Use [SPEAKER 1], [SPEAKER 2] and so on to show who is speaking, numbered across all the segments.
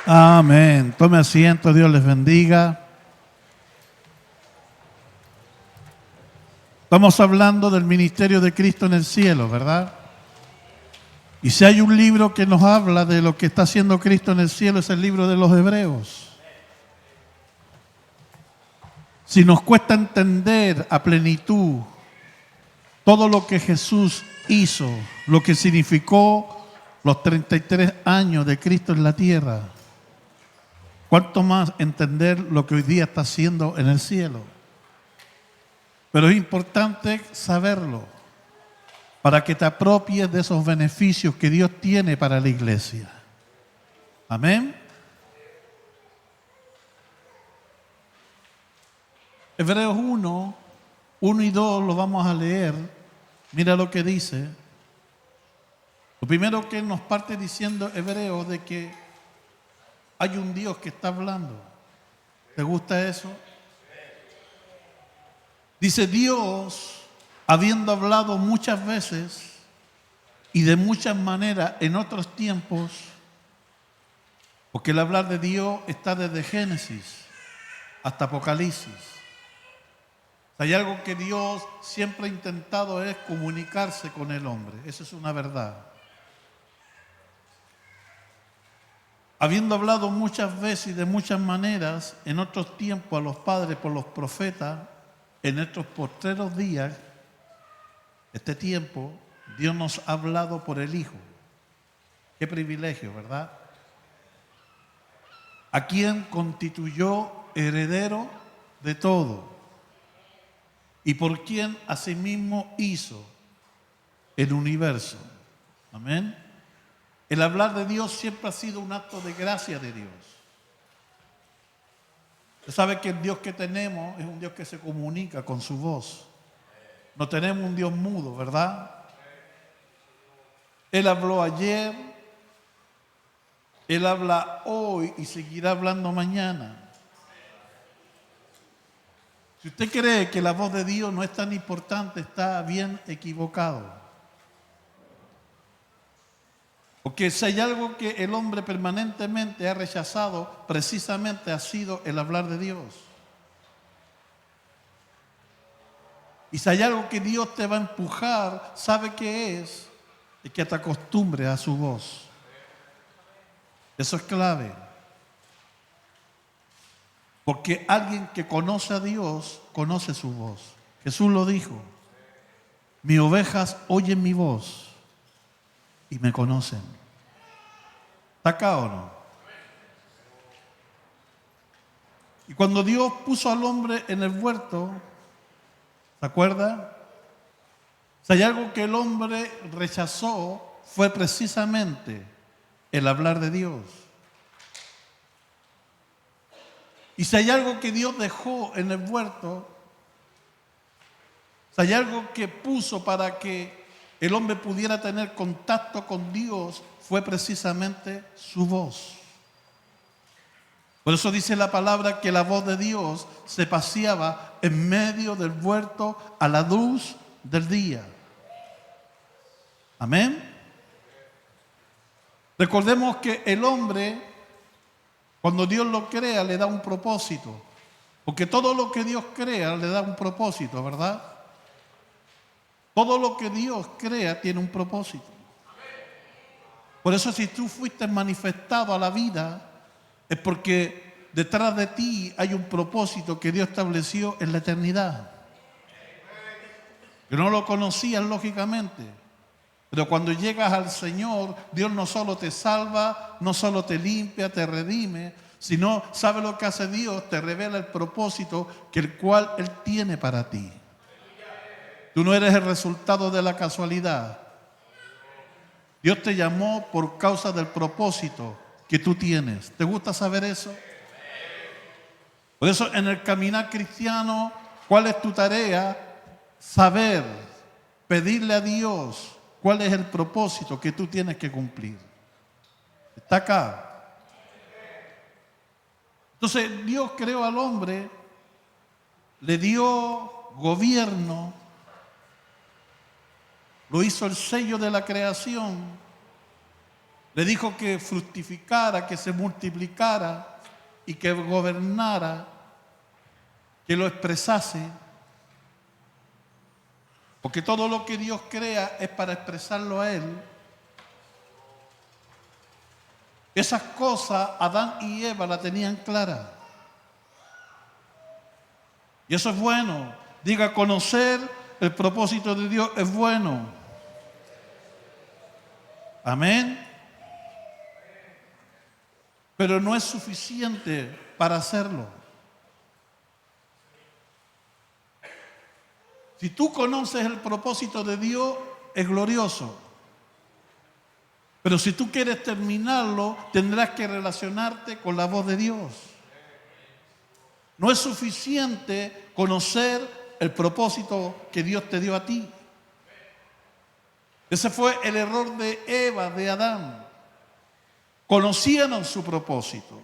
[SPEAKER 1] Amén. Tome asiento, Dios les bendiga. Estamos hablando del ministerio de Cristo en el cielo, ¿verdad? Y si hay un libro que nos habla de lo que está haciendo Cristo en el cielo, es el libro de los Hebreos. Si nos cuesta entender a plenitud todo lo que Jesús hizo, lo que significó los 33 años de Cristo en la tierra, ¿cuánto más entender lo que hoy día está haciendo en el cielo? Pero es importante saberlo para que te apropies de esos beneficios que Dios tiene para la iglesia. Amén. Hebreos 1 y 2 lo vamos a leer. Mira lo que dice. Lo primero que nos parte diciendo Hebreos de que hay un Dios que está hablando. ¿Te gusta eso? Dice Dios, habiendo hablado muchas veces y de muchas maneras en otros tiempos, porque el hablar de Dios está desde Génesis hasta Apocalipsis. Hay algo que Dios siempre ha intentado es comunicarse con el hombre. Eso es una verdad. Habiendo hablado muchas veces y de muchas maneras en otros tiempos a los padres por los profetas, en estos postreros días, este tiempo, Dios nos ha hablado por el Hijo. Qué privilegio, ¿verdad? A quien constituyó heredero de todo y por quien asimismo hizo el universo. Amén. El hablar de Dios siempre ha sido un acto de gracia de Dios. Usted sabe que el Dios que tenemos es un Dios que se comunica con su voz. No tenemos un Dios mudo, ¿verdad? Él habló ayer, Él habla hoy y seguirá hablando mañana. Si usted cree que la voz de Dios no es tan importante, está bien equivocado. Porque si hay algo que el hombre permanentemente ha rechazado, precisamente ha sido el hablar de Dios. Y si hay algo que Dios te va a empujar, ¿sabe qué es? Es que te acostumbres a su voz. Eso es clave. Porque alguien que conoce a Dios, conoce su voz. Jesús lo dijo. Mis ovejas oyen mi voz y me conocen. ¿Está acá o no? Y cuando Dios puso al hombre en el huerto, ¿se acuerda? Si hay algo que el hombre rechazó, fue precisamente el hablar de Dios. Y si hay algo que Dios dejó en el huerto, si hay algo que puso para que el hombre pudiera tener contacto con Dios, fue precisamente su voz. Por eso dice la palabra que la voz de Dios se paseaba en medio del huerto a la luz del día. Amén. Recordemos que el hombre, cuando Dios lo crea, le da un propósito. Porque todo lo que Dios crea le da un propósito, ¿verdad? Todo lo que Dios crea tiene un propósito. Por eso si tú fuiste manifestado a la vida, es porque detrás de ti hay un propósito que Dios estableció en la eternidad. Que no lo conocías lógicamente. Pero cuando llegas al Señor, Dios no solo te salva, no solo te limpia, te redime, sino, ¿sabe lo que hace Dios? Te revela el propósito que el cual Él tiene para ti. Tú no eres el resultado de la casualidad. Dios te llamó por causa del propósito que tú tienes. ¿Te gusta saber eso? Por eso en el caminar cristiano, ¿cuál es tu tarea? Saber, pedirle a Dios cuál es el propósito que tú tienes que cumplir. ¿Está acá? Entonces Dios creó al hombre, le dio gobierno, lo hizo el sello de la creación Le dijo que fructificara, que se multiplicara y que gobernara, que lo expresase. Porque todo lo que Dios crea es para expresarlo a Él. Esas cosas Adán y Eva la tenían clara. Y eso es bueno. Diga, conocer el propósito de Dios es bueno. Amén. Pero no es suficiente para hacerlo. Si tú conoces el propósito de Dios, es glorioso. Pero si tú quieres terminarlo, tendrás que relacionarte con la voz de Dios. No es suficiente conocer el propósito que Dios te dio a ti. Ese fue el error de Eva, de Adán. Conocieron su propósito.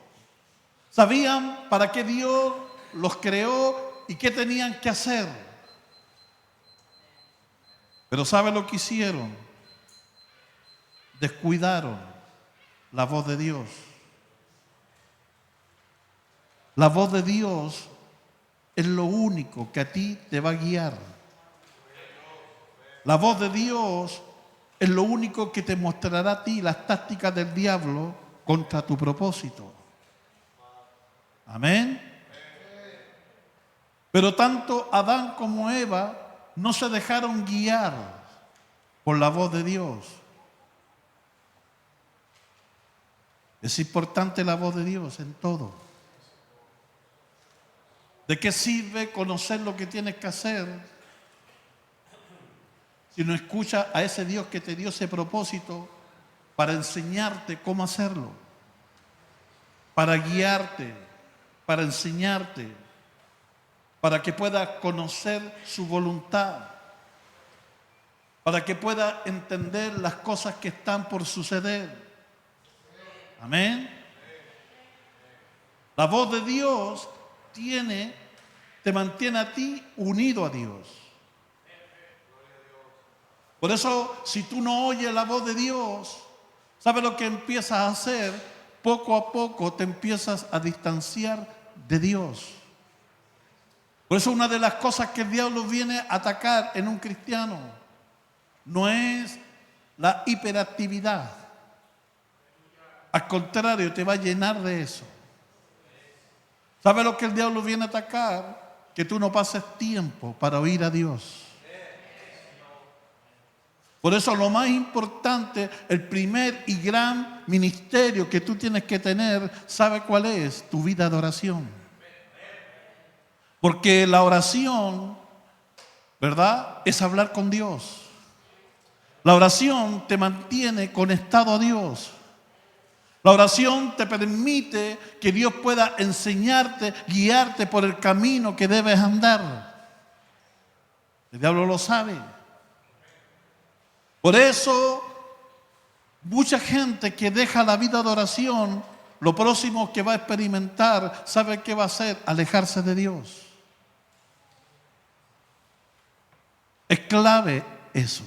[SPEAKER 1] Sabían para qué Dios los creó y qué tenían que hacer. Pero ¿sabe lo que hicieron? Descuidaron la voz de Dios. La voz de Dios es lo único que a ti te va a guiar. La voz de Dios es lo único que te mostrará a ti las tácticas del diablo contra tu propósito. Amén. Pero tanto Adán como Eva no se dejaron guiar por la voz de Dios. Es importante la voz de Dios en todo. ¿De qué sirve conocer lo que tienes que hacer si no escuchas a ese Dios que te dio ese propósito para enseñarte cómo hacerlo? Para guiarte, para enseñarte, para que puedas conocer su voluntad, para que puedas entender las cosas que están por suceder. Amén. La voz de Dios te mantiene a ti unido a Dios. Por eso, si tú no oyes la voz de Dios, ¿sabes lo que empiezas a hacer? Poco a poco te empiezas a distanciar de Dios. Por eso una de las cosas que el diablo viene a atacar en un cristiano no es la hiperactividad. Al contrario, te va a llenar de eso. ¿Sabes lo que el diablo viene a atacar? Que tú no pases tiempo para oír a Dios. Por eso lo más importante, el primer y gran ministerio que tú tienes que tener, ¿sabe cuál es? Tu vida de oración. Porque la oración, ¿verdad?, es hablar con Dios. La oración te mantiene conectado a Dios. La oración te permite que Dios pueda enseñarte, guiarte por el camino que debes andar. El diablo lo sabe. Por eso, mucha gente que deja la vida de oración, lo próximo que va a experimentar, ¿sabe qué va a hacer? Alejarse de Dios. Es clave eso.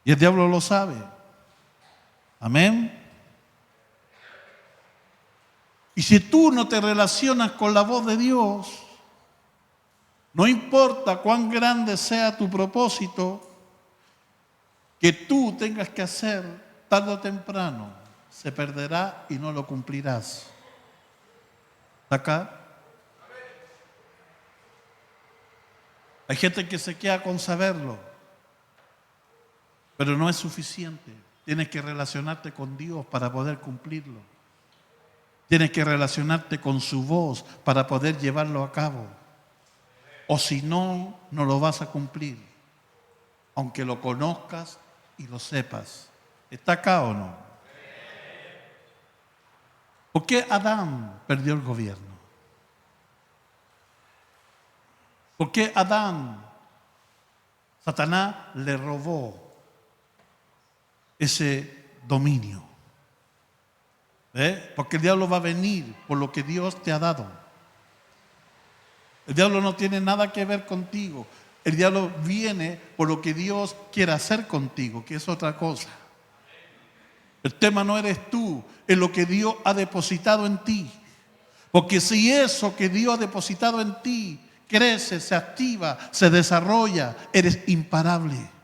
[SPEAKER 1] Y el diablo lo sabe. Amén. Y si tú no te relacionas con la voz de Dios, no importa cuán grande sea tu propósito, que tú tengas que hacer tarde o temprano, se perderá y no lo cumplirás. ¿Está acá? Hay gente que se queda con saberlo, pero no es suficiente. Tienes que relacionarte con Dios para poder cumplirlo. Tienes que relacionarte con su voz para poder llevarlo a cabo. O si no, no lo vas a cumplir, aunque lo conozcas y lo sepas. ¿Está acá o no? ¿Por qué Adán perdió el gobierno? ¿Por qué Adán, Satanás le robó ese dominio? Porque el diablo va a venir por lo que Dios te ha dado. El diablo no tiene nada que ver contigo. El diablo viene por lo que Dios quiere hacer contigo, que es otra cosa. El tema no eres tú, es lo que Dios ha depositado en ti. Porque si eso que Dios ha depositado en ti crece, se activa, se desarrolla, eres imparable.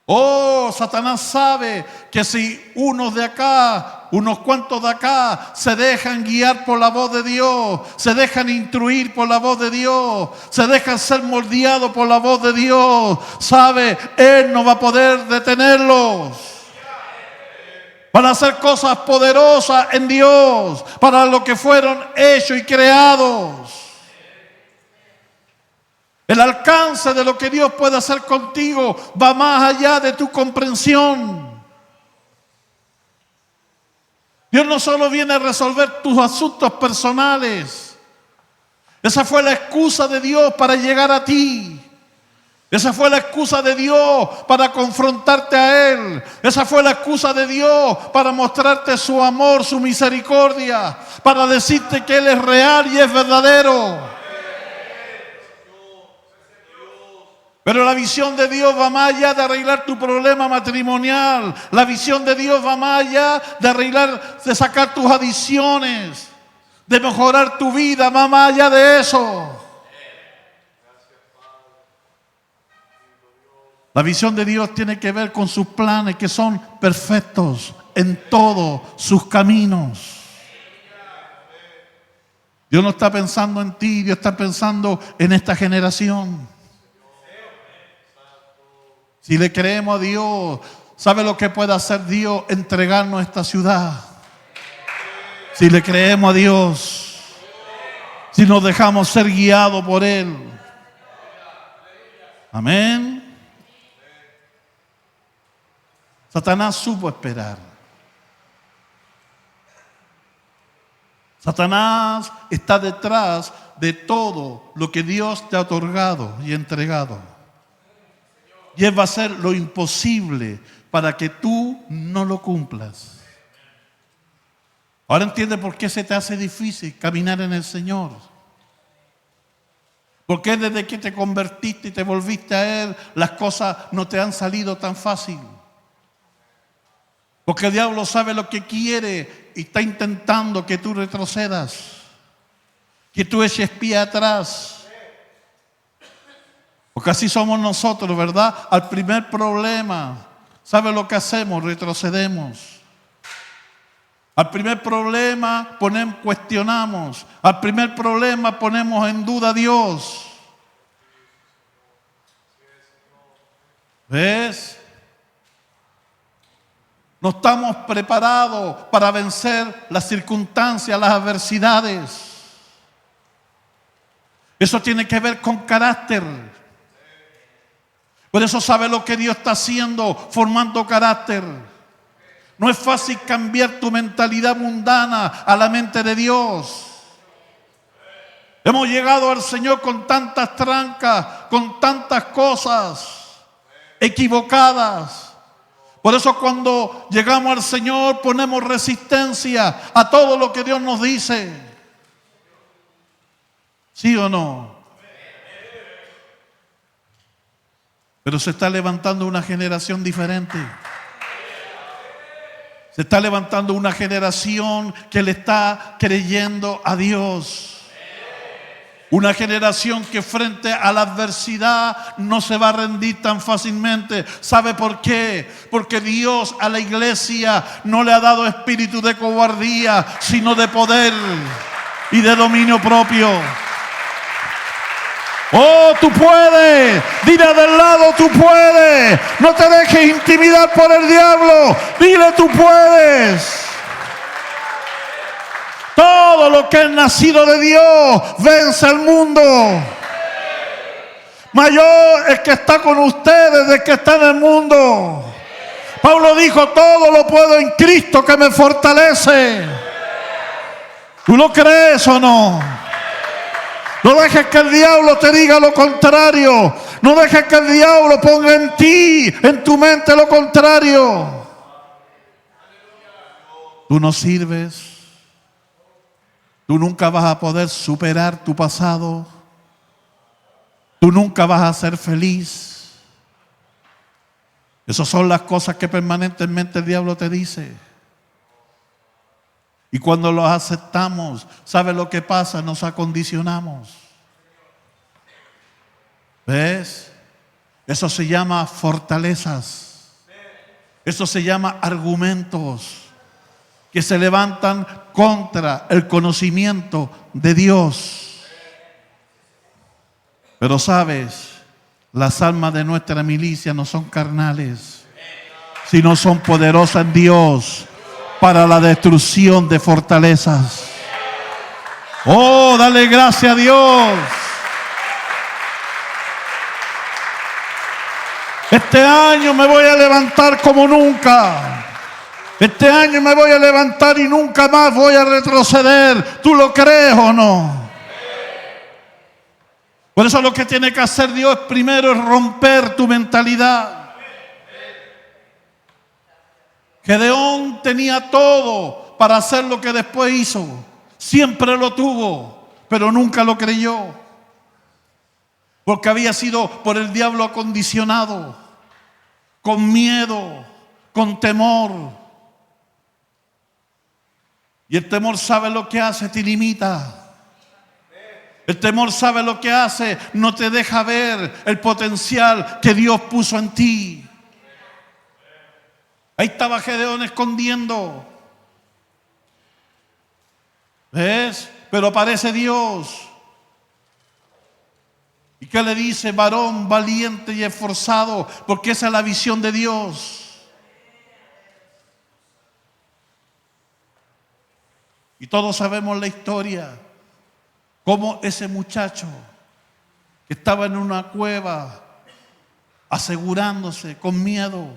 [SPEAKER 1] Oh, Satanás sabe que si unos de acá, unos cuantos de acá, se dejan guiar por la voz de Dios, se dejan instruir por la voz de Dios, se dejan ser moldeados por la voz de Dios, sabe, Él no va a poder detenerlos. Van a hacer cosas poderosas en Dios, para lo que fueron hechos y creados. El alcance de lo que Dios puede hacer contigo va más allá de tu comprensión. Dios no solo viene a resolver tus asuntos personales. Esa fue la excusa de Dios para llegar a ti. Esa fue la excusa de Dios para confrontarte a Él. Esa fue la excusa de Dios para mostrarte su amor, su misericordia, para decirte que Él es real y es verdadero. Pero la visión de Dios va más allá de arreglar tu problema matrimonial. La visión de Dios va más allá de arreglar, de sacar tus adicciones, de mejorar tu vida, va más allá de eso. La visión de Dios tiene que ver con sus planes que son perfectos en todos sus caminos. Dios no está pensando en ti, Dios está pensando en esta generación. Si le creemos a Dios, ¿sabe lo que puede hacer Dios? Entregarnos esta ciudad. Si le creemos a Dios, si nos dejamos ser guiados por Él. Amén. Satanás supo esperar. Satanás está detrás de todo lo que Dios te ha otorgado y entregado. Y Él va a hacer lo imposible para que tú no lo cumplas. Ahora entiende por qué se te hace difícil caminar en el Señor. Porque desde que te convertiste y te volviste a Él, las cosas no te han salido tan fácil. Porque el diablo sabe lo que quiere y está intentando que tú retrocedas, que tú eches pie atrás. Porque así somos nosotros, ¿verdad? Al primer problema, ¿sabe lo que hacemos? Retrocedemos. Al primer problema cuestionamos. Al primer problema ponemos en duda a Dios. ¿Ves? No estamos preparados para vencer las circunstancias, las adversidades. Eso tiene que ver con carácter. Por eso sabe lo que Dios está haciendo, formando carácter. No es fácil cambiar tu mentalidad mundana a la mente de Dios. Hemos llegado al Señor con tantas trancas, con tantas cosas equivocadas. Por eso cuando llegamos al Señor ponemos resistencia a todo lo que Dios nos dice. ¿Sí o no? Pero se está levantando una generación diferente. Se está levantando una generación que le está creyendo a Dios. Una generación que frente a la adversidad no se va a rendir tan fácilmente. ¿Sabe por qué? Porque Dios a la iglesia no le ha dado espíritu de cobardía, sino de poder y de dominio propio. Oh, tú puedes. Dile del lado, tú puedes. No te dejes intimidar por el diablo. Dile, tú puedes. Todo lo que es nacido de Dios vence al mundo. Mayor es que está con ustedes del que está en el mundo. Pablo dijo, todo lo puedo en Cristo que me fortalece. ¿Tú lo crees o no? No dejes que el diablo te diga lo contrario. No dejes que el diablo ponga en ti, en tu mente lo contrario. Tú no sirves. Tú nunca vas a poder superar tu pasado. Tú nunca vas a ser feliz. Esas son las cosas que permanentemente el diablo te dice. Y cuando los aceptamos, ¿sabe lo que pasa? Nos acondicionamos. ¿Ves? Eso se llama fortalezas. Eso se llama argumentos que se levantan contra el conocimiento de Dios. Pero sabes, las armas de nuestra milicia no son carnales, sino son poderosas en Dios para la destrucción de fortalezas. Oh, dale gracias a Dios. Este año me voy a levantar como nunca. Este año me voy a levantar y nunca más voy a retroceder. ¿Tú lo crees o no? Por eso lo que tiene que hacer Dios primero es romper tu mentalidad. Gedeón tenía todo para hacer lo que después hizo. Siempre lo tuvo, pero nunca lo creyó. Porque había sido por el diablo acondicionado, con miedo, con temor. Y el temor sabe lo que hace, te limita. El temor sabe lo que hace, no te deja ver el potencial que Dios puso en ti. Ahí estaba Gedeón escondiendo. ¿Ves? Pero aparece Dios. ¿Y qué le dice? Varón valiente y esforzado, porque esa es la visión de Dios. Y todos sabemos la historia. Cómo ese muchacho que estaba en una cueva asegurándose con miedo,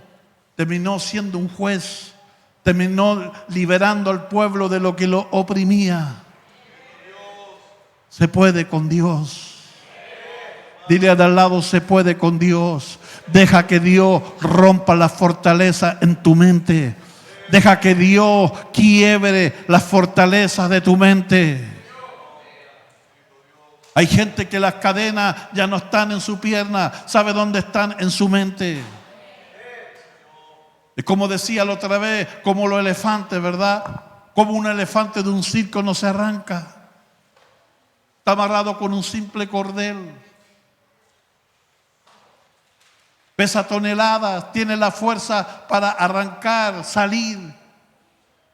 [SPEAKER 1] terminó siendo un juez, terminó liberando al pueblo de lo que lo oprimía. Se puede con Dios. Dile al lado, se puede con Dios. Deja que Dios rompa la fortaleza en tu mente. Deja que Dios quiebre las fortalezas de tu mente. Hay gente que las cadenas ya no están en su pierna. ¿Sabe dónde están? En su mente. Es como decía la otra vez, como los elefantes, ¿verdad? Como un elefante de un circo no se arranca. Está amarrado con un simple cordel. Pesa toneladas, tiene la fuerza para arrancar, salir.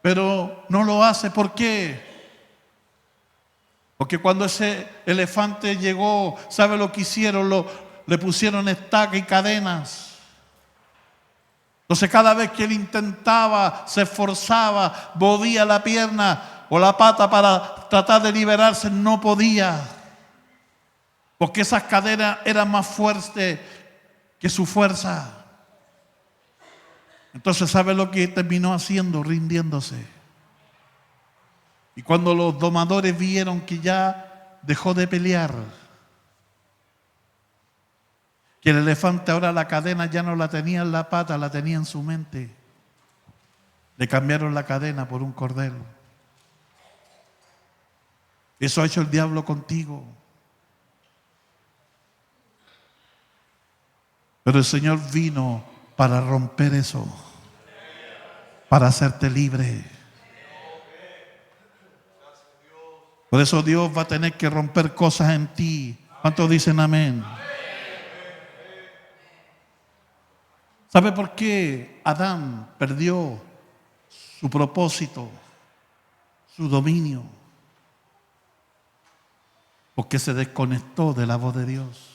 [SPEAKER 1] Pero no lo hace. ¿Por qué? Porque cuando ese elefante llegó, ¿sabe lo que hicieron? Le pusieron estacas y cadenas. Entonces cada vez que él intentaba, se esforzaba, movía la pierna o la pata para tratar de liberarse, no podía. Porque esas cadenas eran más fuertes que su fuerza. Entonces ¿sabe lo que terminó haciendo? Rindiéndose. Y cuando los domadores vieron que ya dejó de pelear, que el elefante ahora la cadena ya no la tenía en la pata, la tenía en su mente, le cambiaron la cadena por un cordel. Eso ha hecho el diablo contigo. Pero el Señor vino para romper eso, para hacerte libre. Por eso Dios va a tener que romper cosas en ti. ¿Cuántos dicen amén? ¿Sabe por qué Adán perdió su propósito, su dominio? Porque se desconectó de la voz de Dios.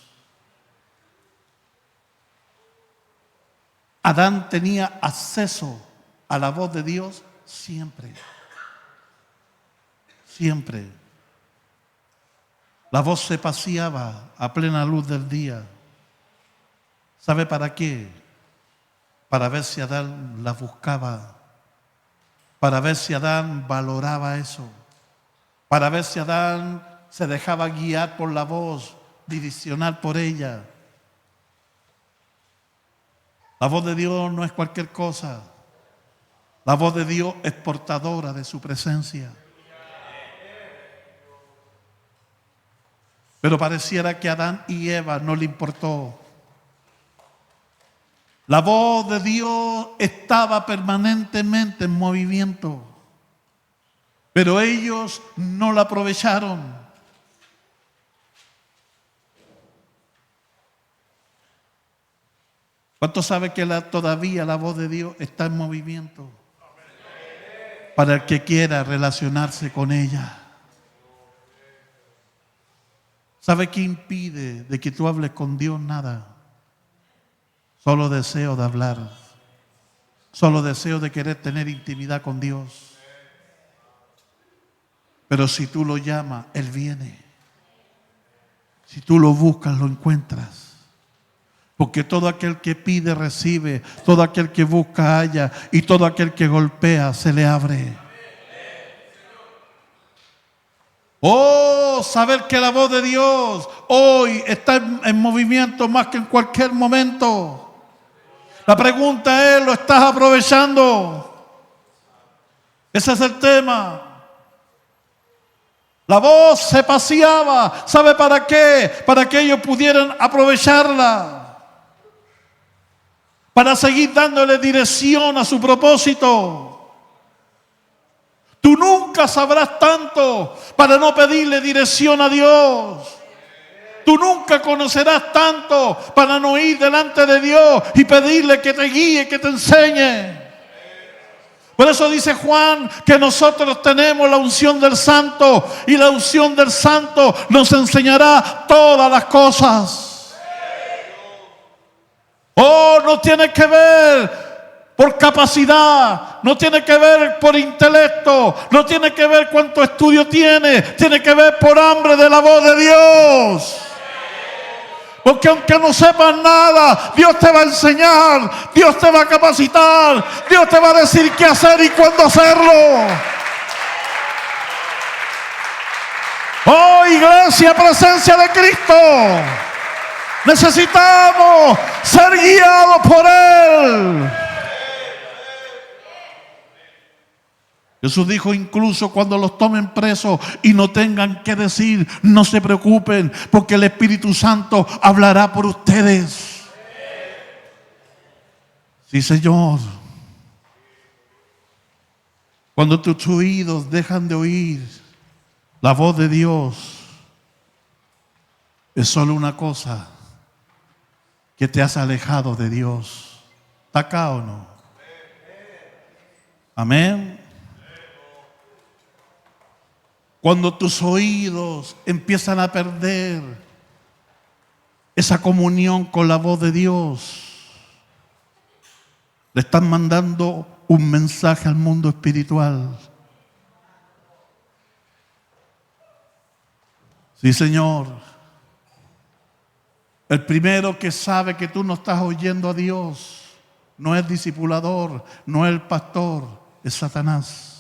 [SPEAKER 1] Adán tenía acceso a la voz de Dios siempre. Siempre. La voz se paseaba a plena luz del día. ¿Sabe para qué? Para ver si Adán la buscaba. Para ver si Adán valoraba eso. Para ver si Adán se dejaba guiar por la voz, direccionar por ella. La voz de Dios no es cualquier cosa. La voz de Dios es portadora de su presencia. Pero pareciera que a Adán y Eva no le importó. La voz de Dios estaba permanentemente en movimiento, pero ellos no la aprovecharon. ¿Cuántos saben que todavía la voz de Dios está en movimiento? Para el que quiera relacionarse con ella. ¿Sabe qué impide de que tú hables con Dios? Nada. Solo deseo de hablar. Solo deseo de querer tener intimidad con Dios. Pero si tú lo llamas, Él viene. Si tú lo buscas, lo encuentras. Porque todo aquel que pide, recibe. Todo aquel que busca, halla. Y todo aquel que golpea, se le abre. Oh, saber que la voz de Dios hoy está en movimiento más que en cualquier momento. La pregunta es, ¿lo estás aprovechando? Ese es el tema. La voz se paseaba. ¿Sabe para qué? Para que ellos pudieran aprovecharla. Para seguir dándole dirección a su propósito. Tú nunca sabrás tanto para no pedirle dirección a Dios. Tú nunca conocerás tanto para no ir delante de Dios y pedirle que te guíe, que te enseñe. Por eso dice Juan que nosotros tenemos la unción del Santo y la unción del Santo nos enseñará todas las cosas. Oh, no tiene que ver por capacidad, no tiene que ver por intelecto, no tiene que ver cuánto estudio tiene que ver por hambre de la voz de Dios. Porque aunque no sepas nada, Dios te va a enseñar, Dios te va a capacitar, Dios te va a decir qué hacer y cuándo hacerlo. Oh, iglesia, presencia de Cristo. Necesitamos ser guiados por Él. Jesús dijo incluso cuando los tomen presos y no tengan que decir, no se preocupen, porque el Espíritu Santo hablará por ustedes. Sí, Señor. Cuando tus oídos dejan de oír la voz de Dios, es solo una cosa, que te has alejado de Dios. ¿Está acá o no? Amén. Cuando tus oídos empiezan a perder esa comunión con la voz de Dios, le están mandando un mensaje al mundo espiritual. Sí, Señor. El primero que sabe que tú no estás oyendo a Dios no es el discipulador, no es el pastor, es Satanás.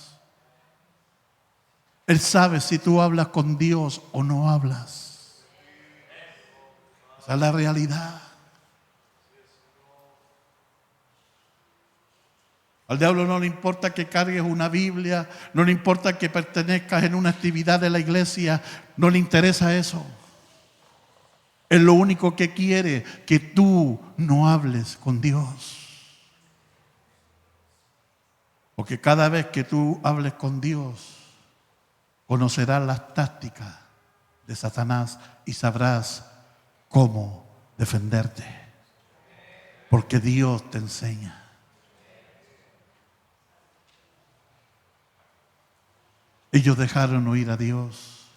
[SPEAKER 1] Él sabe si tú hablas con Dios o no hablas. Esa es la realidad. Al diablo no le importa que cargues una Biblia, no le importa que pertenezcas en una actividad de la iglesia, no le interesa eso. Él lo único que quiere que tú no hables con Dios. Porque cada vez que tú hables con Dios, conocerás las tácticas de Satanás y sabrás cómo defenderte. Porque Dios te enseña. Ellos dejaron oír a Dios.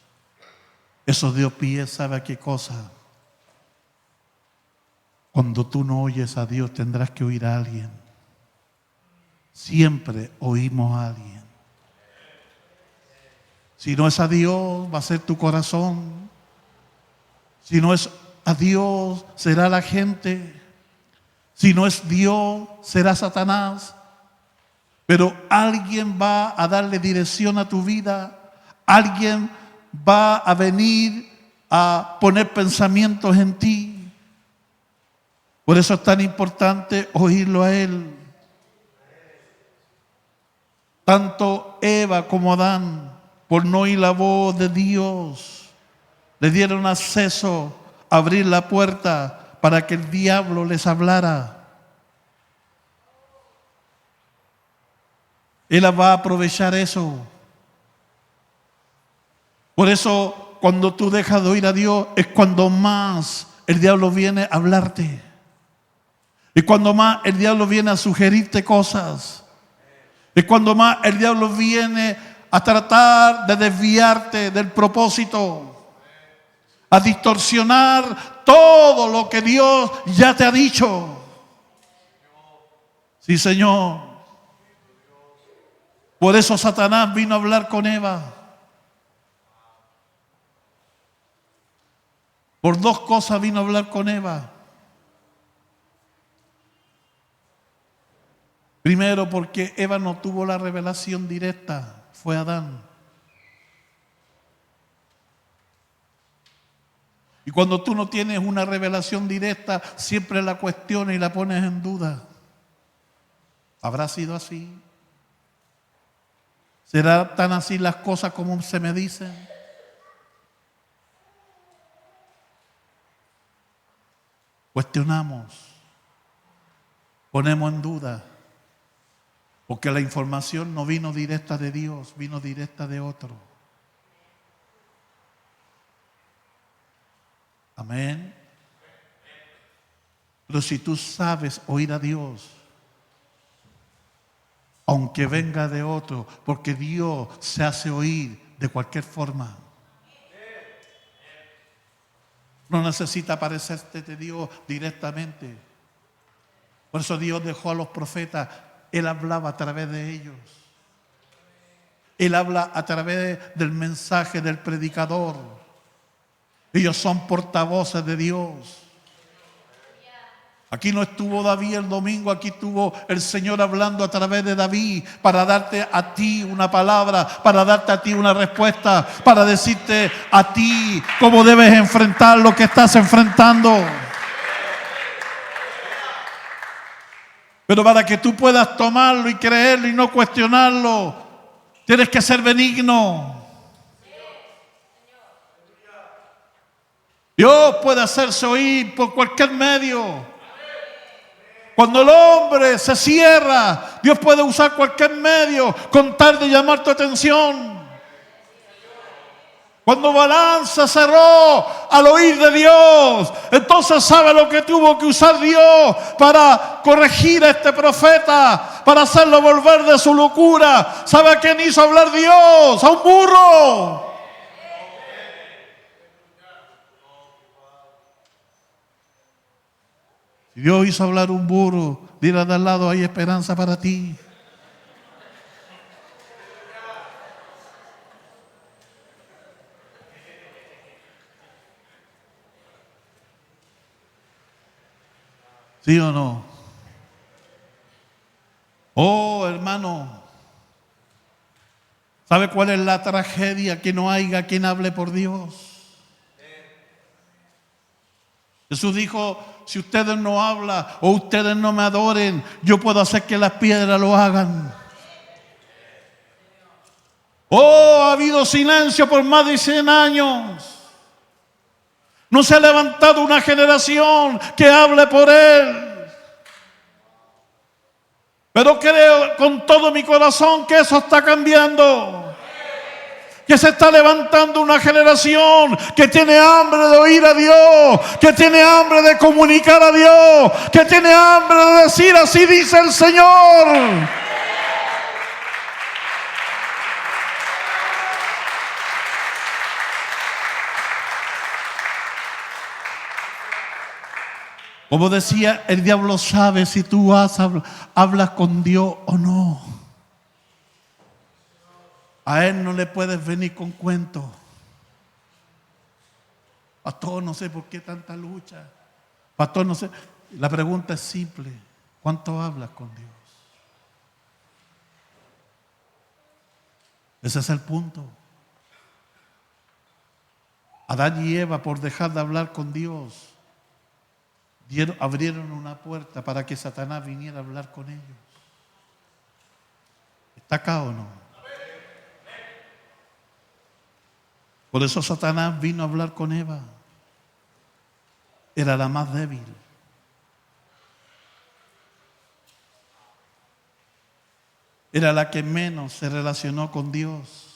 [SPEAKER 1] Eso dio pie, ¿sabe a qué cosa? Cuando tú no oyes a Dios, tendrás que oír a alguien. Siempre oímos a alguien. Si no es a Dios, va a ser tu corazón. Si no es a Dios, será la gente. Si no es Dios, será Satanás. Pero alguien va a darle dirección a tu vida. Alguien va a venir a poner pensamientos en ti. Por eso es tan importante oírlo a Él. Tanto Eva como Adán, por no oír la voz de Dios, le dieron acceso a abrir la puerta para que el diablo les hablara. Él va a aprovechar eso. Por eso, cuando tú dejas de oír a Dios, es cuando más el diablo viene a hablarte. Y cuando más el diablo viene a sugerirte cosas. Y cuando más el diablo viene a tratar de desviarte del propósito. A distorsionar todo lo que Dios ya te ha dicho. Sí, Señor. Por eso Satanás vino a hablar con Eva. Por dos cosas vino a hablar con Eva. Primero, porque Eva no tuvo la revelación directa, fue Adán. Y cuando tú no tienes una revelación directa, siempre la cuestionas y la pones en duda. ¿Habrá sido así? ¿Será tan así las cosas como se me dicen? Cuestionamos, ponemos en duda, porque la información no vino directa de Dios, vino directa de otro. Amén. Pero si tú sabes oír a Dios, aunque venga de otro, porque Dios se hace oír de cualquier forma. No necesita parecerte de Dios directamente. Por eso Dios dejó a los profetas. Él hablaba a través de ellos. Él habla a través del mensaje del predicador. Ellos son portavoces de Dios. Aquí no estuvo David el domingo, aquí estuvo el Señor hablando a través de David para darte a ti una palabra, para darte a ti una respuesta, para decirte a ti cómo debes enfrentar lo que estás enfrentando. Pero para que tú puedas tomarlo y creerlo y no cuestionarlo, tienes que ser benigno. Dios puede hacerse oír por cualquier medio. Cuando el hombre se cierra, Dios puede usar cualquier medio con tal de llamar tu atención. Cuando Balaam se cerró al oír de Dios, entonces sabe lo que tuvo que usar Dios para corregir a este profeta, para hacerlo volver de su locura. ¿Sabe a quién hizo hablar Dios? A un burro. Si Dios hizo hablar un burro, dile de al lado, hay esperanza para ti. ¿Sí o no? Oh, hermano, ¿sabe cuál es la tragedia? Que no haya quien hable por Dios. Jesús dijo, si ustedes no hablan o ustedes no me adoren, yo puedo hacer que las piedras lo hagan. Oh, ha habido silencio por más de 100 años. No se ha levantado una generación que hable por Él. Pero creo con todo mi corazón que eso está cambiando. Que se está levantando una generación que tiene hambre de oír a Dios, que tiene hambre de comunicar a Dios, que tiene hambre de decir así dice el Señor. Como decía, el diablo sabe si tú hablas con Dios o no. A él no le puedes venir con cuentos. Pastor, no sé por qué tanta lucha. Pastor, no sé. La pregunta es simple. ¿Cuánto hablas con Dios? Ese es el punto. Adán y Eva, por dejar de hablar con Dios, abrieron una puerta para que Satanás viniera a hablar con ellos. ¿Está acá o no? Por eso Satanás vino a hablar con Eva. Era la más débil. era la que menos se relacionó con Dios.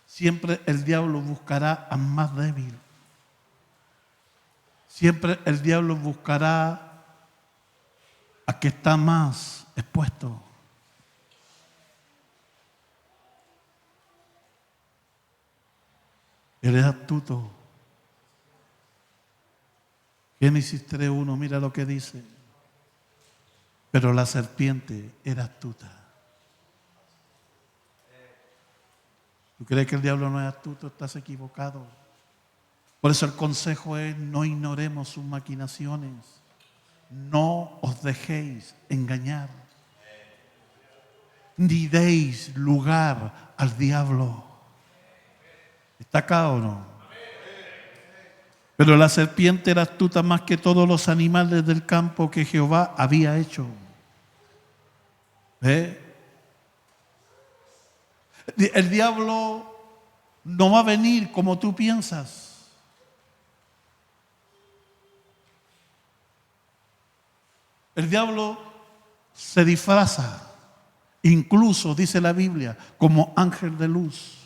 [SPEAKER 1] Siempre el diablo buscará al más débil. Siempre el diablo buscará a que está más expuesto. Él es astuto. Génesis 3:1, mira lo que dice. Pero la serpiente era astuta. ¿Tú crees que el diablo no es astuto? Estás equivocado. Por eso el consejo es: no ignoremos sus maquinaciones. No os dejéis engañar. Ni deis lugar al diablo. ¿Está acá o no? Pero la serpiente era astuta más que todos los animales del campo que Jehová había hecho. ¿Ve? El diablo no va a venir como tú piensas. El diablo se disfraza, incluso dice la Biblia, como ángel de luz.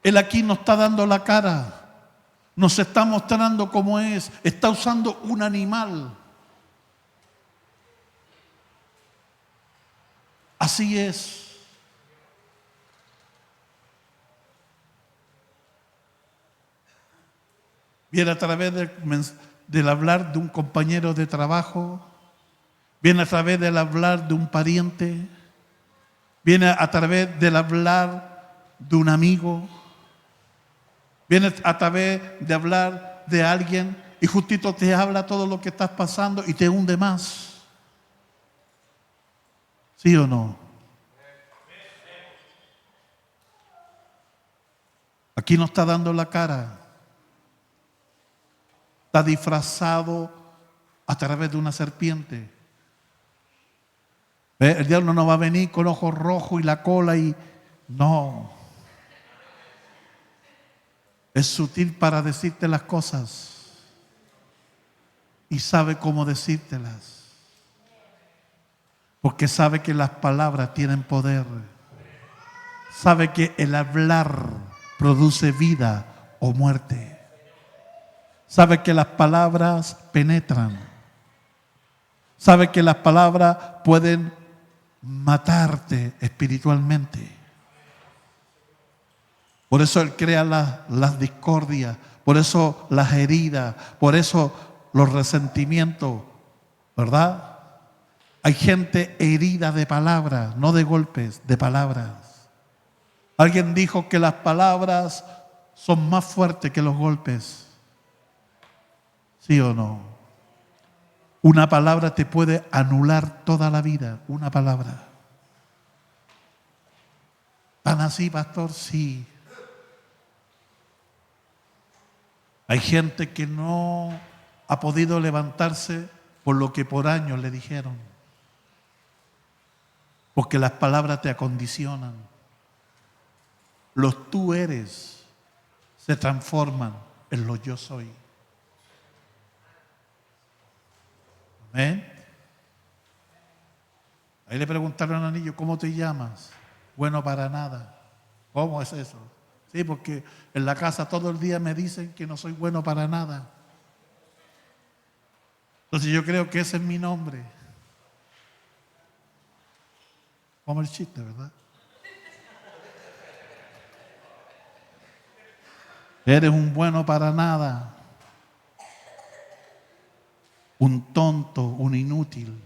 [SPEAKER 1] Él aquí nos está dando la cara, nos está mostrando cómo es, está usando un animal. Así es. Viene a través del hablar de un compañero de trabajo, viene a través del hablar de un pariente, viene a través del hablar de un amigo, viene a través de hablar de alguien y justito te habla todo lo que estás pasando y te hunde más. ¿Sí o no? Aquí no está dando la cara. Está disfrazado a través de una serpiente. ¿Ve? El diablo no va a venir con ojos rojos y la cola y... No. Es sutil para decirte las cosas y sabe cómo decírtelas, porque sabe que las palabras tienen poder, sabe que el hablar produce vida o muerte, sabe que las palabras penetran, sabe que las palabras pueden matarte espiritualmente. Por eso Él crea las discordias, por eso las heridas, por eso los resentimientos, ¿verdad? Hay gente herida de palabras, no de golpes, de palabras. Alguien dijo que las palabras son más fuertes que los golpes. ¿Sí o no? Una palabra te puede anular toda la vida, una palabra. ¿Tan así, pastor? Sí. Hay gente que no ha podido levantarse por lo que por años le dijeron. Porque las palabras te acondicionan. Los tú eres se transforman en los yo soy. ¿Amén? Ahí le preguntaron al niño: ¿cómo te llamas? Bueno para nada. ¿Cómo es eso? Sí, porque en la casa todo el día me dicen que no soy bueno para nada. Entonces yo creo que ese es mi nombre. Como el chiste, ¿verdad? Eres un bueno para nada. Un tonto, un inútil.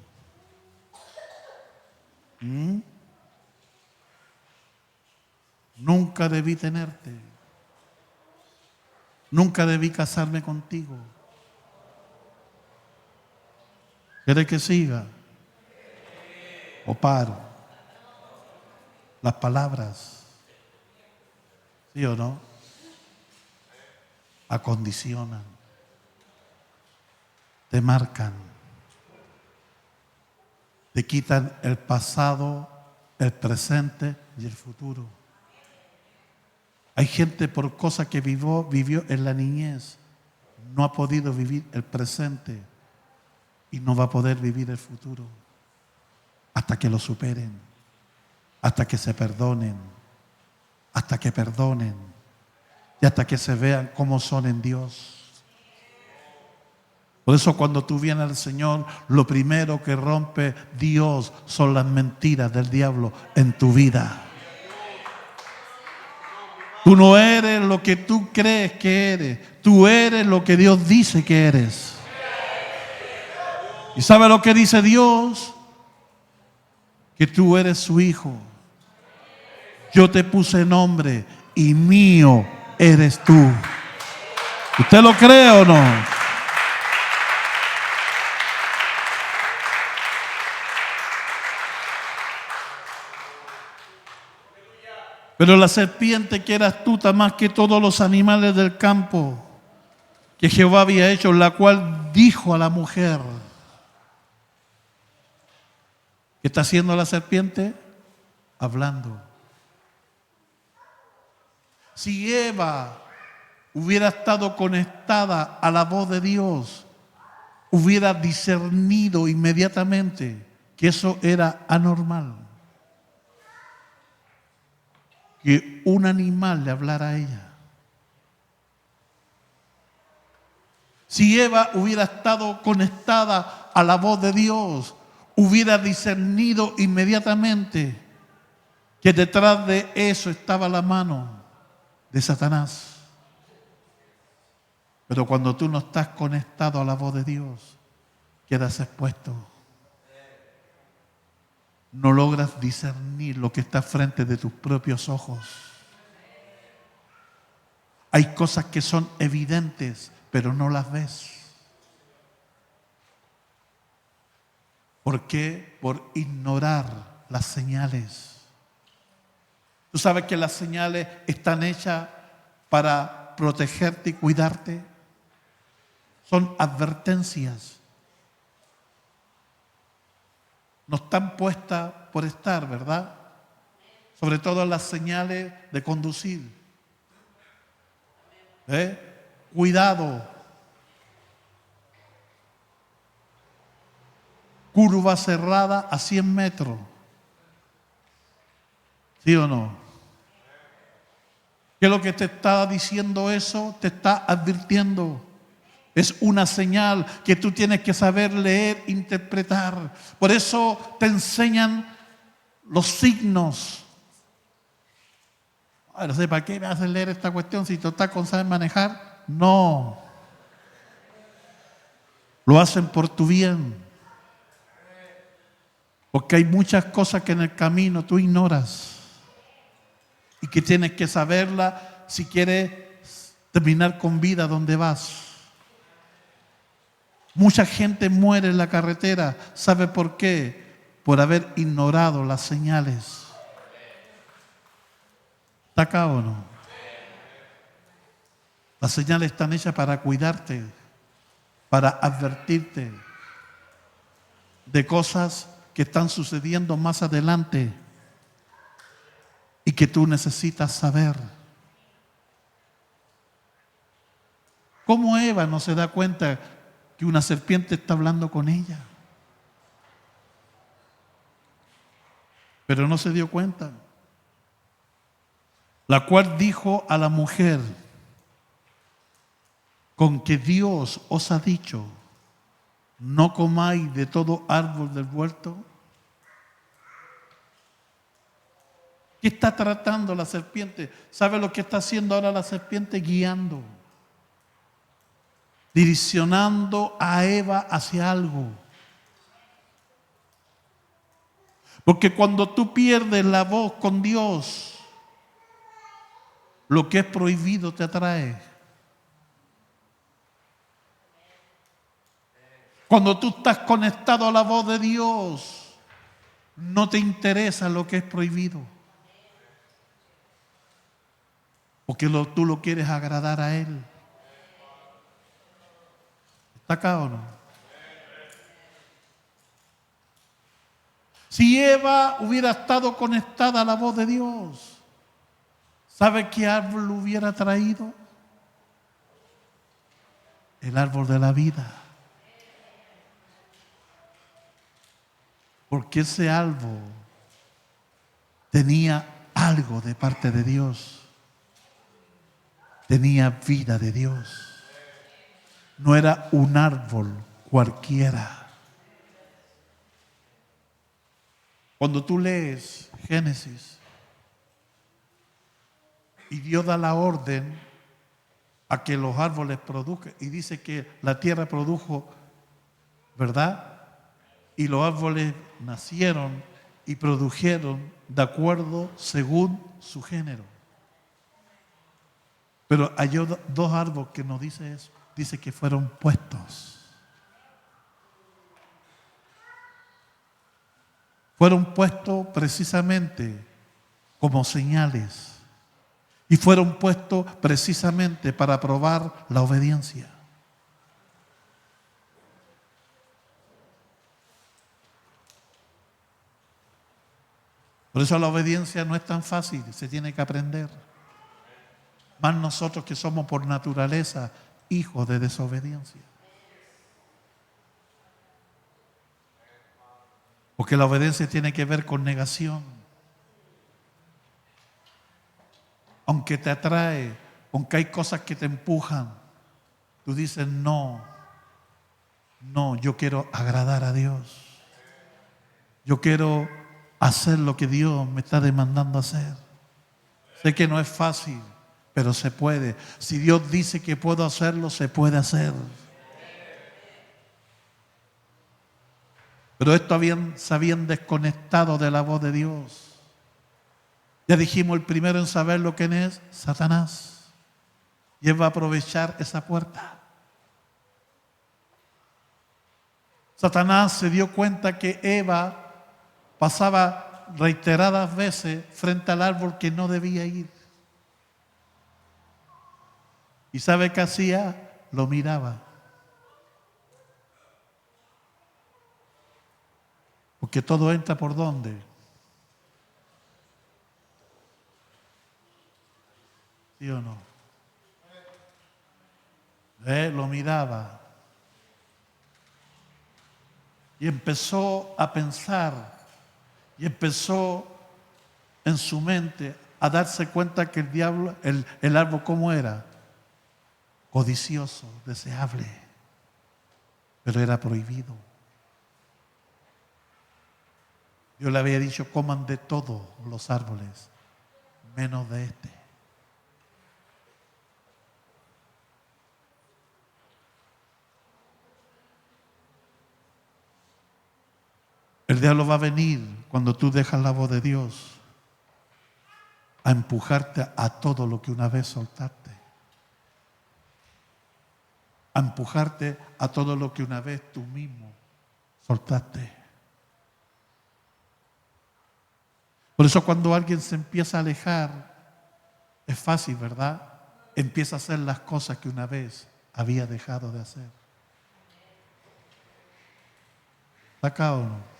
[SPEAKER 1] Nunca debí tenerte. Nunca debí casarme contigo. ¿Quieres que siga? ¿O paro? Las palabras, ¿sí o no? Acondicionan, te marcan, te quitan el pasado, el presente y el futuro. Hay gente por cosas que vivió en la niñez, no ha podido vivir el presente y no va a poder vivir el futuro hasta que lo superen, hasta que se perdonen, hasta que perdonen y hasta que se vean cómo son en Dios. Por eso cuando tú vienes al Señor, lo primero que rompe Dios son las mentiras del diablo en tu vida. Tú no eres lo que tú crees que eres. Tú eres lo que Dios dice que eres. ¿Y sabe lo que dice Dios? Que tú eres su hijo. Yo te puse nombre y mío eres tú. ¿Usted lo cree o no? Pero la serpiente, que era astuta más que todos los animales del campo que Jehová había hecho, la cual dijo a la mujer, ¿qué está haciendo la serpiente? Hablando. Si Eva hubiera estado conectada a la voz de Dios, hubiera discernido inmediatamente que eso era anormal, que un animal le hablara a ella. Si Eva hubiera estado conectada a la voz de Dios, hubiera discernido inmediatamente que detrás de eso estaba la mano de Satanás. Pero cuando tú no estás conectado a la voz de Dios, quedas expuesto. No logras discernir lo que está frente de tus propios ojos. Hay cosas que son evidentes, pero no las ves. ¿Por qué? Por ignorar las señales. Tú sabes que las señales están hechas para protegerte y cuidarte. Son advertencias. No están puestas por estar, ¿verdad? Sobre todo las señales de conducir. Cuidado. Curva cerrada a 100 metros. ¿Sí o no? ¿Qué es lo que te está diciendo eso? Te está advirtiendo. Es una señal que tú tienes que saber leer, interpretar. Por eso te enseñan los signos. No sé, ¿para qué me haces leer esta cuestión si tú estás con saber manejar? No. Lo hacen por tu bien. Porque hay muchas cosas que en el camino tú ignoras y que tienes que saberla si quieres terminar con vida donde vas. Mucha gente muere en la carretera. ¿Sabe por qué? Por haber ignorado las señales. ¿Está acá o no? Las señales están hechas para cuidarte, para advertirte de cosas que están sucediendo más adelante y que tú necesitas saber. ¿Cómo Eva no se da cuenta que una serpiente está hablando con ella? Pero no se dio cuenta. La cual dijo a la mujer, con que Dios os ha dicho, no comáis de todo árbol del huerto. ¿Qué está tratando la serpiente? ¿Sabe lo que está haciendo ahora la serpiente? Guiando, direccionando a Eva hacia algo. Porque cuando tú pierdes la voz con Dios, lo que es prohibido te atrae. Cuando tú estás conectado a la voz de Dios, no te interesa lo que es prohibido. Porque tú lo quieres agradar a Él. ¿Está acá o no? Si Eva hubiera estado conectada a la voz de Dios, ¿sabe qué árbol hubiera traído? El árbol de la vida. Porque ese árbol tenía algo de parte de Dios. Tenía vida de Dios. No era un árbol cualquiera. Cuando tú lees Génesis y Dios da la orden a que los árboles produzcan, y dice que la tierra produjo, ¿verdad? Y los árboles nacieron y produjeron de acuerdo según su género. Pero hay dos árboles que no dice eso. Dice que fueron puestos. Fueron puestos precisamente como señales. Y fueron puestos precisamente para probar la obediencia. Por eso la obediencia no es tan fácil, se tiene que aprender. Más nosotros que somos por naturaleza hijos de desobediencia. Porque la obediencia tiene que ver con negación. Aunque te atrae, aunque hay cosas que te empujan, tú dices no, yo quiero agradar a Dios. Yo quiero hacer lo que Dios me está demandando hacer. Sé que no es fácil, pero se puede. Si Dios dice que puedo hacerlo, se puede hacer. Pero estos se habían desconectado de la voz de Dios. Ya dijimos, el primero en saber lo que es Satanás. Y él va a aprovechar esa puerta. Satanás se dio cuenta que Eva pasaba reiteradas veces frente al árbol que no debía ir. ¿Y sabe qué hacía? Lo miraba. Porque todo entra ¿por dónde? ¿Sí o no? Lo miraba. Y empezó a pensar. Y empezó en su mente a darse cuenta que el diablo, el árbol, ¿cómo era? Codicioso, deseable. Pero era prohibido. Dios le había dicho, coman de todos los árboles, menos de este. El diablo va a venir cuando tú dejas la voz de Dios a empujarte a todo lo que una vez soltaste. A empujarte a todo lo que una vez tú mismo soltaste. Por eso cuando alguien se empieza a alejar, es fácil, ¿verdad? Empieza a hacer las cosas que una vez había dejado de hacer. ¿Está acá o no?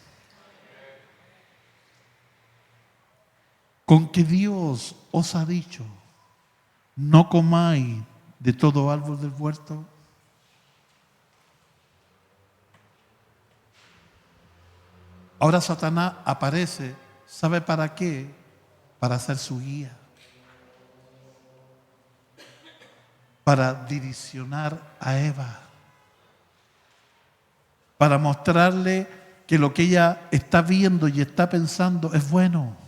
[SPEAKER 1] Con que Dios os ha dicho, no comáis de todo árbol del huerto. Ahora Satanás aparece, ¿sabe para qué? Para ser su guía. Para direccionar a Eva. Para mostrarle que lo que ella está viendo y está pensando es bueno.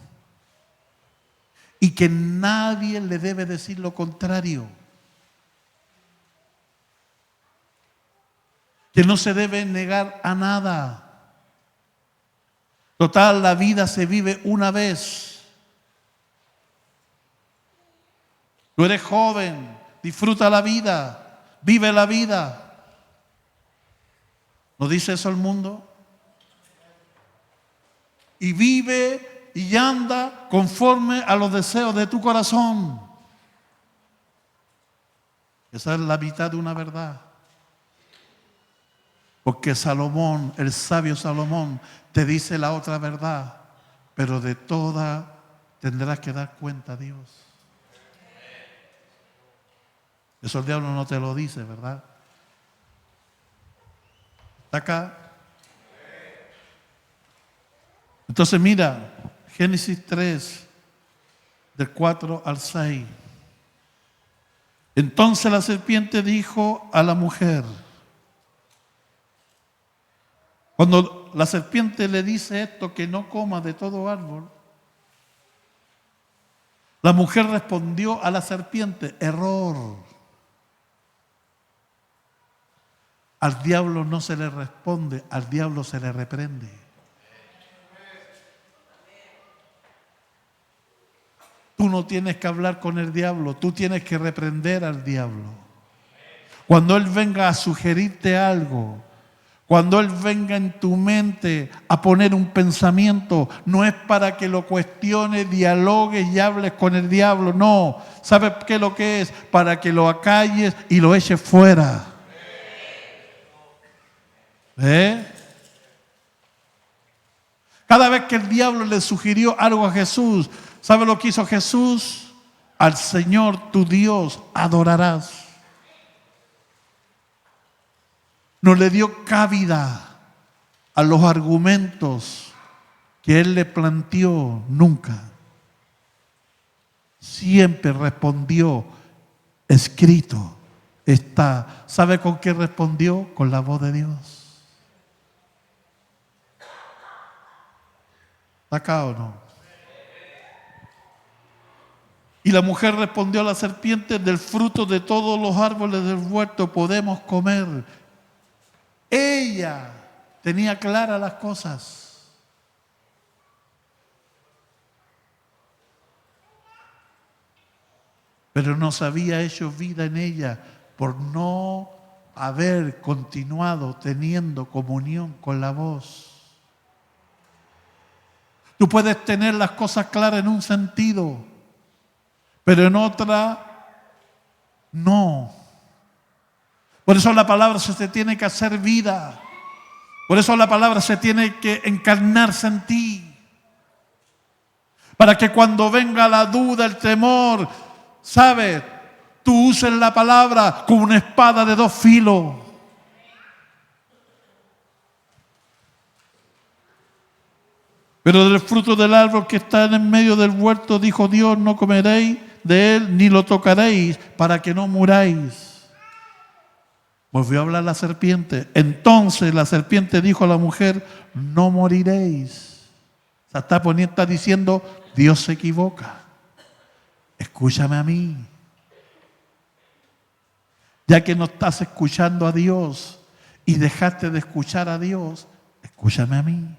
[SPEAKER 1] Y que nadie le debe decir lo contrario. Que no se debe negar a nada. Total, la vida se vive una vez. Tú eres joven, disfruta la vida, vive la vida. ¿No dice eso el mundo? Y vive y anda conforme a los deseos de tu corazón. Esa es la mitad de una verdad. Porque Salomón, el sabio Salomón, te dice la otra verdad, pero de toda tendrás que dar cuenta a Dios. Eso el diablo no te lo dice, ¿verdad? ¿Está acá? Entonces mira, Génesis 3, del 4 al 6. Entonces la serpiente dijo a la mujer, cuando la serpiente le dice esto, que no coma de todo árbol, la mujer respondió a la serpiente, error. Al diablo no se le responde, al diablo se le reprende. Tú no tienes que hablar con el diablo, tú tienes que reprender al diablo. Cuando él venga a sugerirte algo, cuando él venga en tu mente a poner un pensamiento, no es para que lo cuestiones, dialogues y hables con el diablo, no. ¿Sabes qué es lo que es? Para que lo acalles y lo eches fuera. Cada vez que el diablo le sugirió algo a Jesús, ¿sabe lo que hizo Jesús? Al Señor tu Dios adorarás. No le dio cabida a los argumentos que él le planteó, nunca. Siempre respondió, escrito está. ¿Sabe con qué respondió? Con la voz de Dios. ¿Está acá o no? Y la mujer respondió a la serpiente, del fruto de todos los árboles del huerto podemos comer. Ella tenía claras las cosas. Pero no se había hecho vida en ella por no haber continuado teniendo comunión con la voz. Tú puedes tener las cosas claras en un sentido, pero en otra no. Por eso la palabra se te tiene que hacer vida. Por eso la palabra se tiene que encarnarse en ti. Para que cuando venga la duda, el temor, ¿sabes? Tú uses la palabra como una espada de dos filos. Pero del fruto del árbol que está en medio del huerto, dijo Dios, no comeréis de él ni lo tocaréis para que no muráis. Volvió a hablar la serpiente. Entonces la serpiente dijo a la mujer, no moriréis. O sea, está diciendo, Dios se equivoca. Escúchame a mí. Ya que no estás escuchando a Dios y dejaste de escuchar a Dios, escúchame a mí.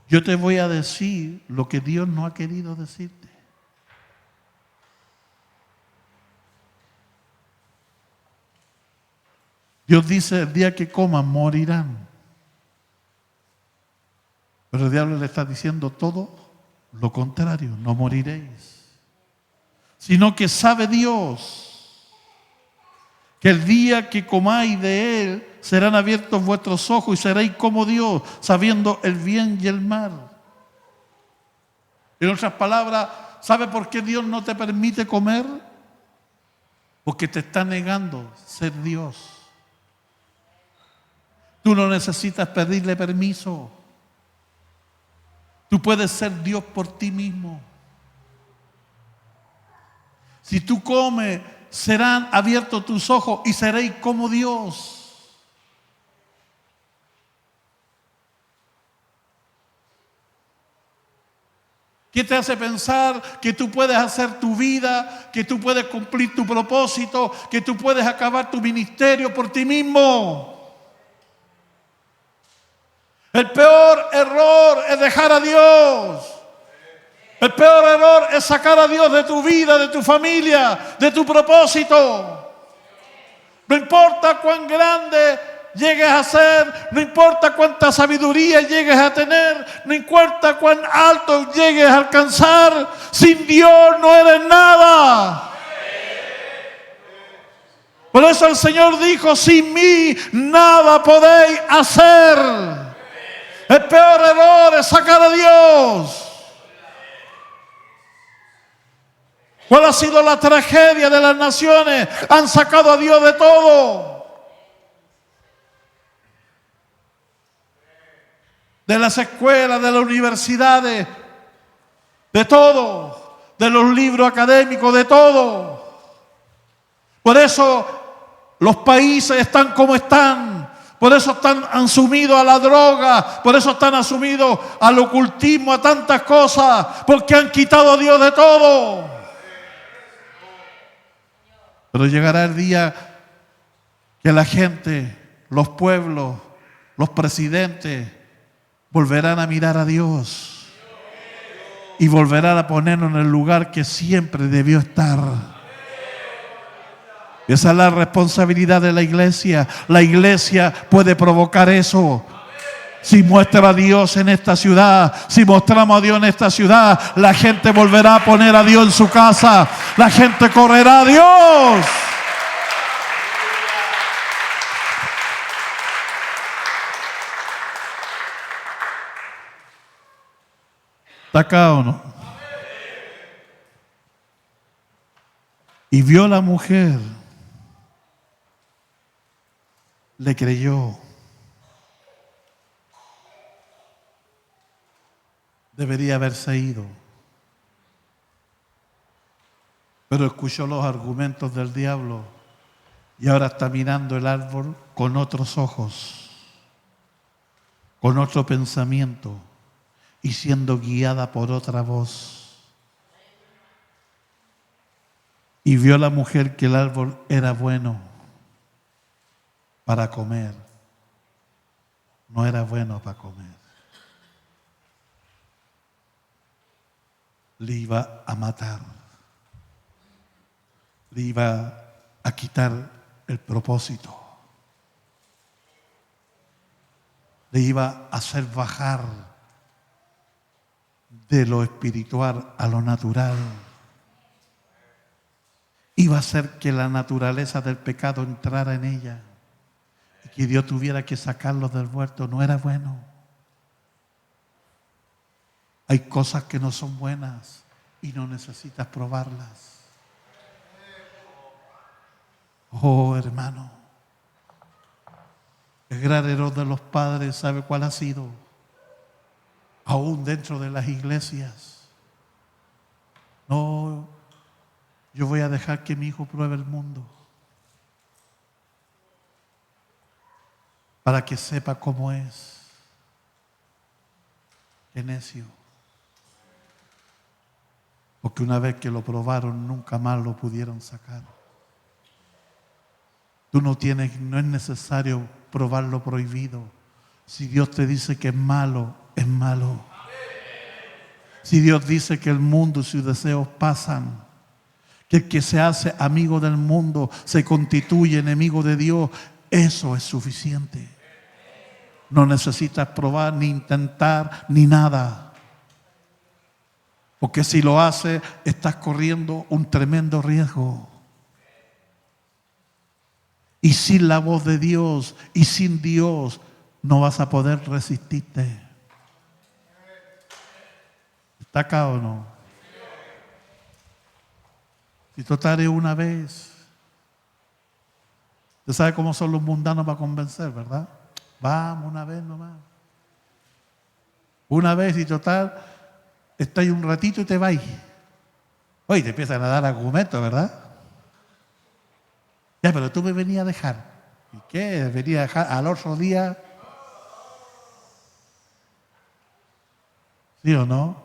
[SPEAKER 1] Yo te voy a decir lo que Dios no ha querido decirte. Dios dice, el día que coman morirán. Pero el diablo le está diciendo todo lo contrario, no moriréis. Sino que sabe Dios que el día que comáis de él serán abiertos vuestros ojos y seréis como Dios, sabiendo el bien y el mal. En otras palabras, ¿sabe por qué Dios no te permite comer? Porque te está negando ser Dios. Tú no necesitas pedirle permiso. Tú puedes ser Dios por ti mismo. Si tú comes, serán abiertos tus ojos y seréis como Dios. ¿Qué te hace pensar que tú puedes hacer tu vida, que tú puedes cumplir tu propósito, que tú puedes acabar tu ministerio por ti mismo? El peor error es dejar a Dios. El peor error es sacar a Dios de tu vida, de tu familia, de tu propósito. No importa cuán grande llegues a ser, no importa cuánta sabiduría llegues a tener, no importa cuán alto llegues a alcanzar, sin Dios no eres nada. Por eso el Señor dijo, sin mí nada podéis hacer. El peor error es sacar a Dios. ¿Cuál ha sido la tragedia de las naciones? Han sacado a Dios de todo. de las escuelas, de las universidades, de todo, de los libros académicos, de todo. Por eso los países están como están. Por eso han sumido a la droga, por eso están asumidos al ocultismo, a tantas cosas, porque han quitado a Dios de todo. Pero llegará el día que la gente, los pueblos, los presidentes volverán a mirar a Dios y volverán a ponernos en el lugar que siempre debió estar. Esa es la responsabilidad de la iglesia. La iglesia puede provocar eso. Si muestra a Dios en esta ciudad, si mostramos a Dios en esta ciudad, la gente volverá a poner a Dios en su casa. La gente correrá a Dios. ¿Está acá o no? Y vio la mujer, le creyó. Debería haberse ido, pero escuchó los argumentos del diablo y ahora está mirando el árbol con otros ojos, con otro pensamiento y siendo guiada por otra voz. Y vio la mujer que el árbol era bueno para comer, no era bueno para comer. Le iba a matar, le iba a quitar el propósito, le iba a hacer bajar de lo espiritual a lo natural, iba a hacer que la naturaleza del pecado entrara en ella y que Dios tuviera que sacarlo del huerto. No era bueno. Hay cosas que no son buenas y no necesitas probarlas. Oh, hermano, el gran error de los padres, ¿sabe cuál ha sido? Aún dentro de las iglesias. No, yo voy a dejar que mi hijo pruebe el mundo para que sepa cómo es. Qué necio. Porque una vez que lo probaron, nunca más lo pudieron sacar. No es necesario probar lo prohibido. Si Dios te dice que es malo, es malo. Si Dios dice que el mundo y sus deseos pasan, que el que se hace amigo del mundo se constituye enemigo de Dios, eso es suficiente. No necesitas probar, ni intentar, ni nada. Porque si lo haces, estás corriendo un tremendo riesgo. Y sin la voz de Dios y sin Dios no vas a poder resistirte. ¿Está acá o no? Si total es una vez. Usted sabe cómo son los mundanos para convencer, ¿verdad? Vamos una vez nomás. Una vez y total, estás ahí un ratito y te vas. Oye, te empiezan a dar argumentos, ¿verdad? Ya, pero tú me venías a dejar. ¿Y qué? Venía a dejar al otro día. ¿Sí o no?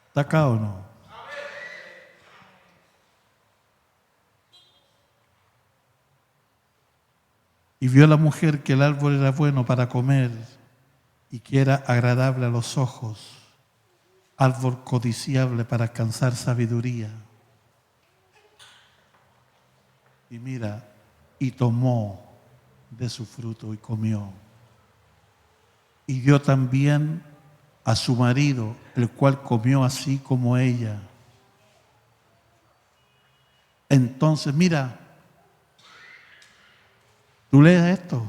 [SPEAKER 1] ¿Está acá o no? Y vio la mujer que el árbol era bueno para comer y que era agradable a los ojos, árbol codiciable para alcanzar sabiduría. Y mira, y tomó de su fruto y comió. Y dio también a su marido, el cual comió así como ella. Entonces, mira, tú lees esto.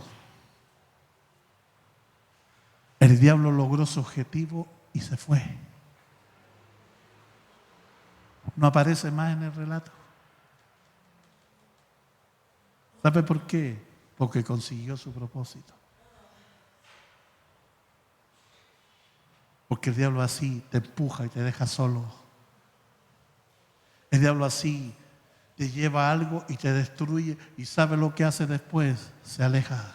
[SPEAKER 1] El diablo logró su objetivo y se fue. No aparece más en el relato. ¿Sabe por qué? porque consiguió su propósito. Porque el diablo así te empuja y te deja solo. El diablo así te lleva a algo y te destruye, y sabe lo que hace después, se aleja.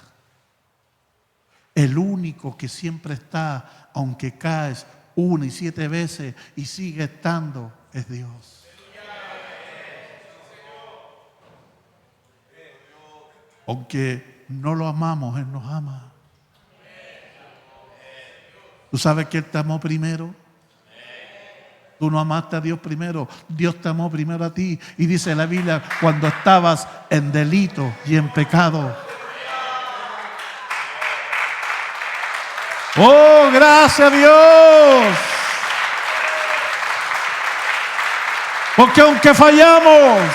[SPEAKER 1] El único que siempre está, aunque caes 1 y 7 veces y sigue estando, es Dios. Aunque no lo amamos, Él nos ama. ¿Tú sabes que Él te amó primero? Tú no amaste a Dios primero, Dios te amó primero a ti. Y dice la Biblia, cuando estabas en delito y en pecado. ¡Oh, gracias a Dios! Porque aunque fallamos,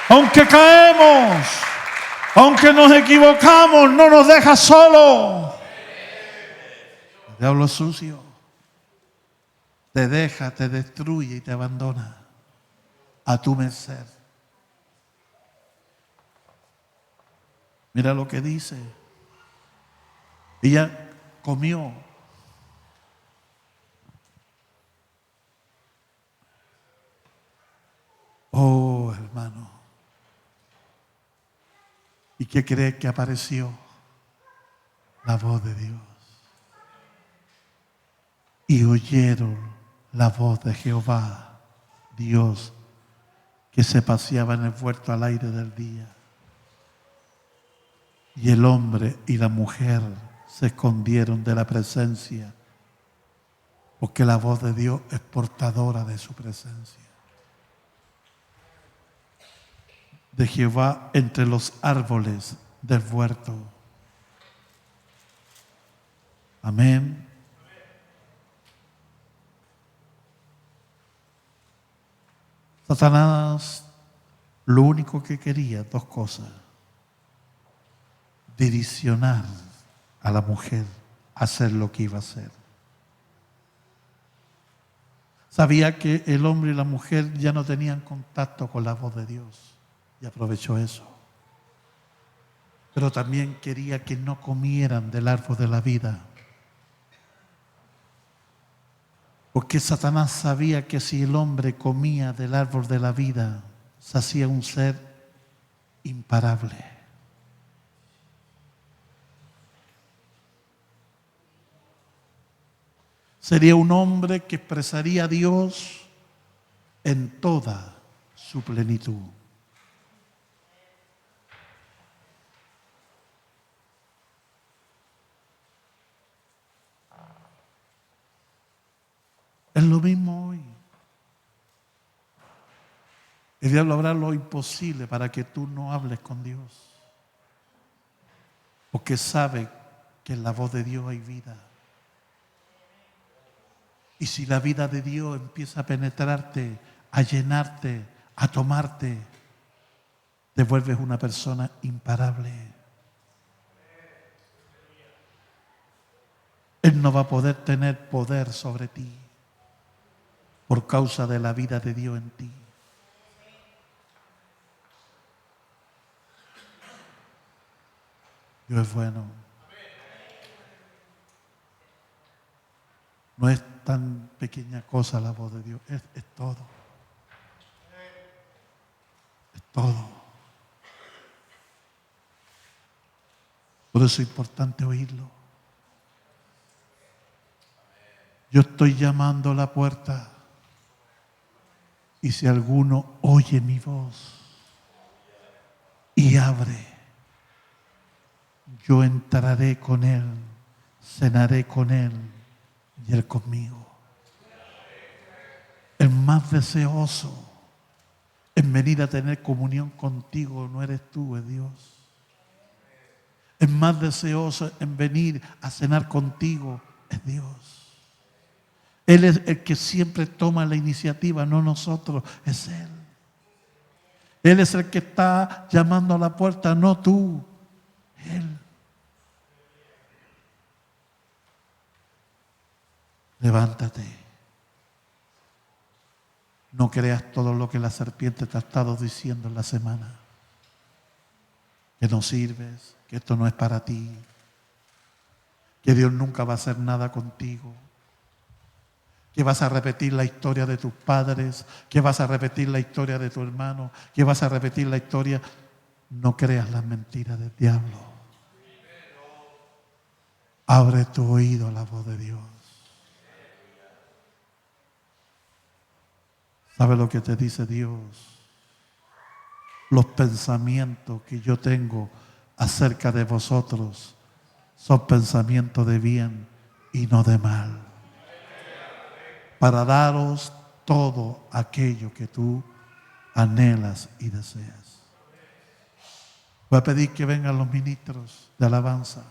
[SPEAKER 1] aunque caemos, aunque nos equivocamos, no nos deja solo. El diablo sucio te deja, te destruye y te abandona a tu merced. Mira lo que dice. Ella comió. Oh, hermano. ¿Y qué cree que apareció? La voz de Dios. Y oyeron la voz de Jehová, Dios, que se paseaba en el huerto al aire del día. Y el hombre y la mujer se escondieron de la presencia, porque la voz de Dios es portadora de su presencia. De Jehová entre los árboles del huerto. Amén. Satanás lo único que quería, 2 cosas: direccionar a la mujer a hacer lo que iba a hacer. Sabía que el hombre y la mujer ya no tenían contacto con la voz de Dios y aprovechó eso. Pero también quería que no comieran del árbol de la vida. Porque Satanás sabía que si el hombre comía del árbol de la vida, se hacía un ser imparable. Sería un hombre que expresaría a Dios en toda su plenitud. Es lo mismo hoy. El diablo hará lo imposible para que tú no hables con Dios. Porque sabe que en la voz de Dios hay vida. Y si la vida de Dios empieza a penetrarte, a llenarte, a tomarte, te vuelves una persona imparable. Él no va a poder tener poder sobre ti por causa de la vida de Dios en ti. Dios es bueno. No es tan pequeña cosa la voz de Dios, es todo. Es todo. Por eso es importante oírlo. Yo estoy llamando a la puerta y si alguno oye mi voz y abre, yo entraré con él, cenaré con él y él conmigo. El más deseoso en venir a tener comunión contigo no eres tú, es Dios. El más deseoso en venir a cenar contigo es Dios. Él es el que siempre toma la iniciativa, no nosotros, es Él. Él es el que está llamando a la puerta, no tú, Él. Levántate. No creas todo lo que la serpiente te ha estado diciendo en la semana. que no sirves, que esto no es para ti, que Dios nunca va a hacer nada contigo, que vas a repetir la historia de tus padres, que vas a repetir la historia de tu hermano, que vas a repetir la historia. No creas las mentiras del diablo. Abre tu oído a la voz de Dios. ¿Sabe lo que te dice Dios? Los pensamientos que yo tengo acerca de vosotros son pensamientos de bien y no de mal, para daros todo aquello que tú anhelas y deseas. Voy a pedir que vengan los ministros de alabanza.